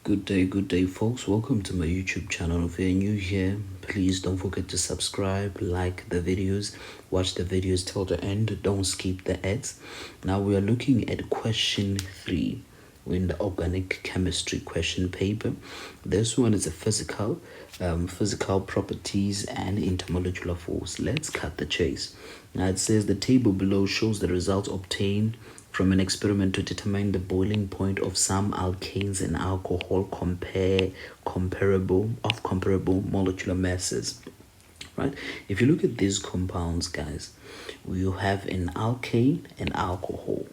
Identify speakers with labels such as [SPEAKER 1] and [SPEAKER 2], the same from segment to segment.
[SPEAKER 1] Good day, folks. Welcome to my YouTube channel. If you're new here, please don't forget to subscribe, like the videos, watch the videos till the end. Don't skip the ads. Now we are looking at question 3 in the organic chemistry question paper. This one is a physical properties and intermolecular force. Let's cut the chase. Now it says the table below shows the results obtained from an experiment to determine the boiling point of some alkanes and alcohol comparable molecular masses. Right? If you look at these compounds, guys, you have an alkane and alcohol,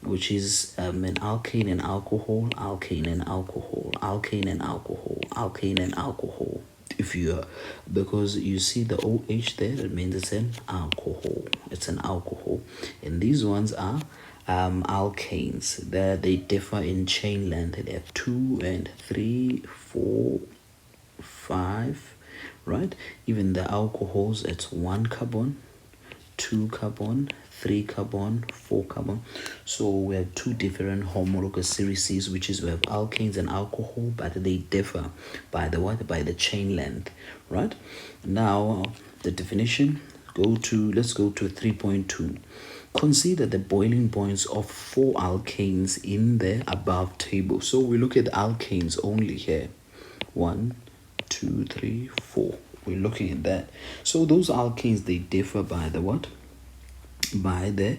[SPEAKER 1] which is an alkane and alcohol, alkane and alcohol, alkane and alcohol, alkane and alcohol. If you because you see the OH there, it means it's an alcohol. It's an alcohol, and these ones are alkanes. They differ in chain length. They have 2 and 3, 4, 5, right? Even the alcohols, it's 1 carbon, 2 carbon, 3 carbon, 4 carbon. So we have 2 different homologous series, which is we have alkanes and alcohol, but they differ by the what? By the chain length, right? Now the definition, let's go to 3.2. Consider the boiling points of 4 alkanes in the above table. So we look at alkanes only here. 1, 2, 3, 4. We're looking at that. So those alkanes, they differ by the what? By the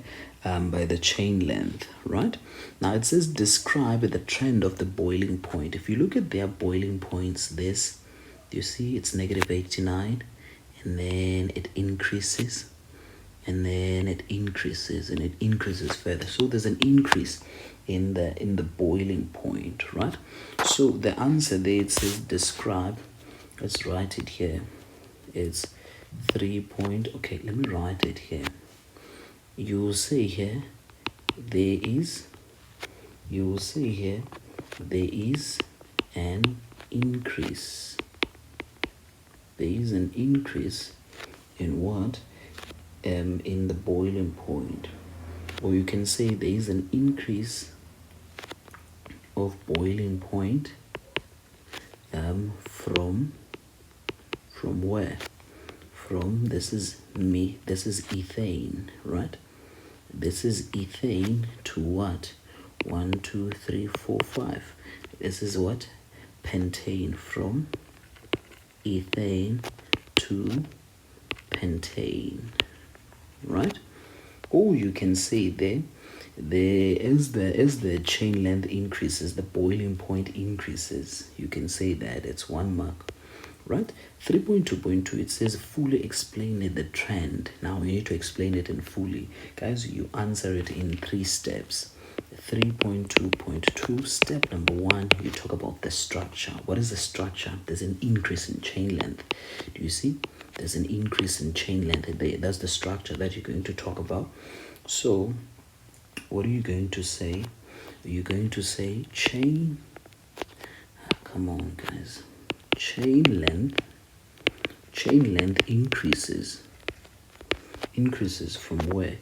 [SPEAKER 1] chain length, right? Now it says describe the trend of the boiling point. If you look at their boiling points, you see it's -89, and then it increases, and then it increases, and it increases further. So there's an increase in the boiling point, right? So the answer there, it says describe. Let's write it here. It's 3 point. Okay, let me write it here. You will see here there is an increase. There is an increase in what? In the boiling point. Or you can say there is an increase of boiling point from where? From this is ethane, right? This is ethane to what? 1, 2, 3, 4, 5. This is what? Pentane. From ethane to pentane, right? Or you can say as the chain length increases, the boiling point increases. You can say that it's 1 mark, right? 3.2.2, it says fully explain the trend. Now you need to explain it in fully. Guys, you answer it in 3 steps. 3.2.2, step number 1, you talk about the structure. What is the structure? There's an increase in chain length. Do you see? There's an increase in chain length there. That's the structure that you're going to talk about. So what are you going to say? You're going to say chain. Come on, guys. Chain length increases from where?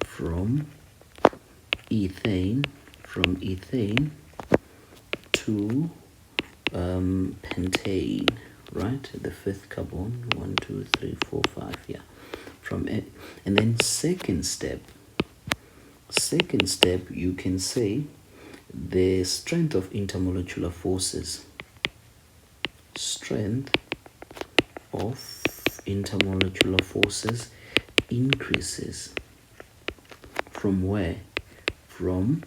[SPEAKER 1] From ethane to pentane, right? The 5th carbon, 1, 2, 3, 4, 5, yeah, from it. And then second step, you can say the strength of intermolecular forces. Strength of intermolecular forces increases from where? From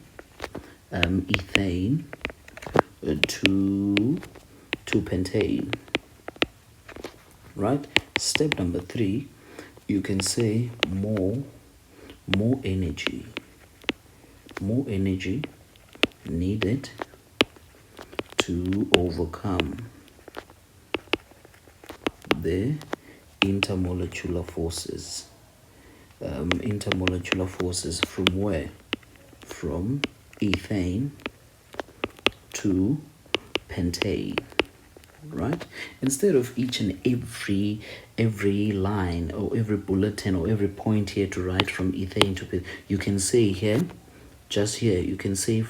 [SPEAKER 1] ethane to pentane, right? Step number 3, you can say more energy needed to overcome the intermolecular forces. Intermolecular forces from where? From ethane to pentane, right? Instead of each and every line or every bulletin or every point here to write from ethane to pentane, you can say here, just here, you can say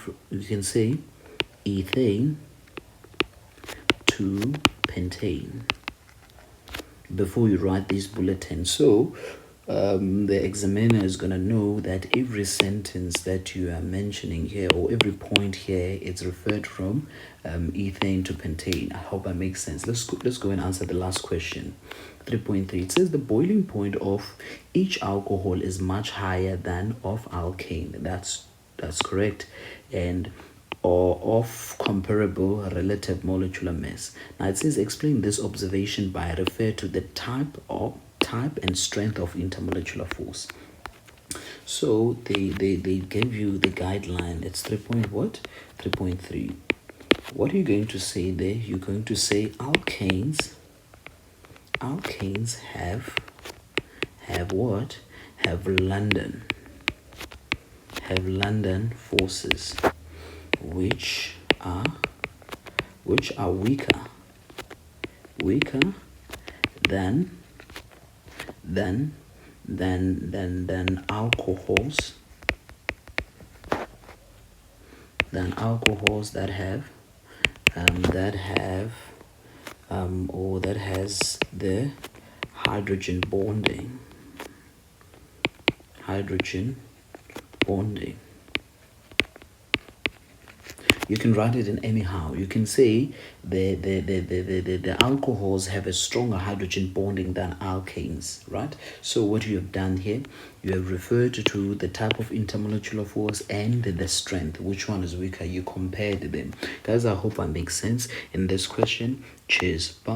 [SPEAKER 1] ethane to pentane before you write these bulletins. So the examiner is going to know that every sentence that you are mentioning here, or every point here, it's referred from ethane to pentane. I hope that makes sense. Let's go and answer the last question. 3.3, it says the boiling point of each alcohol is much higher than of alkane. That's correct. And or of comparable relative molecular mass. Now it says explain this observation by refer to the type and strength of intermolecular force. So they gave you the guideline. It's 3.3. What are you going to say there? You're going to say alkanes have what? Have London forces which are weaker than alcohols that have or that has the hydrogen bonding. You can write it in anyhow. You can say the alcohols have a stronger hydrogen bonding than alkanes, right? So what you have done here, you have referred to the type of intermolecular force and the strength. Which one is weaker? You compared them. Guys, I hope that makes sense in this question. Cheers. Bye.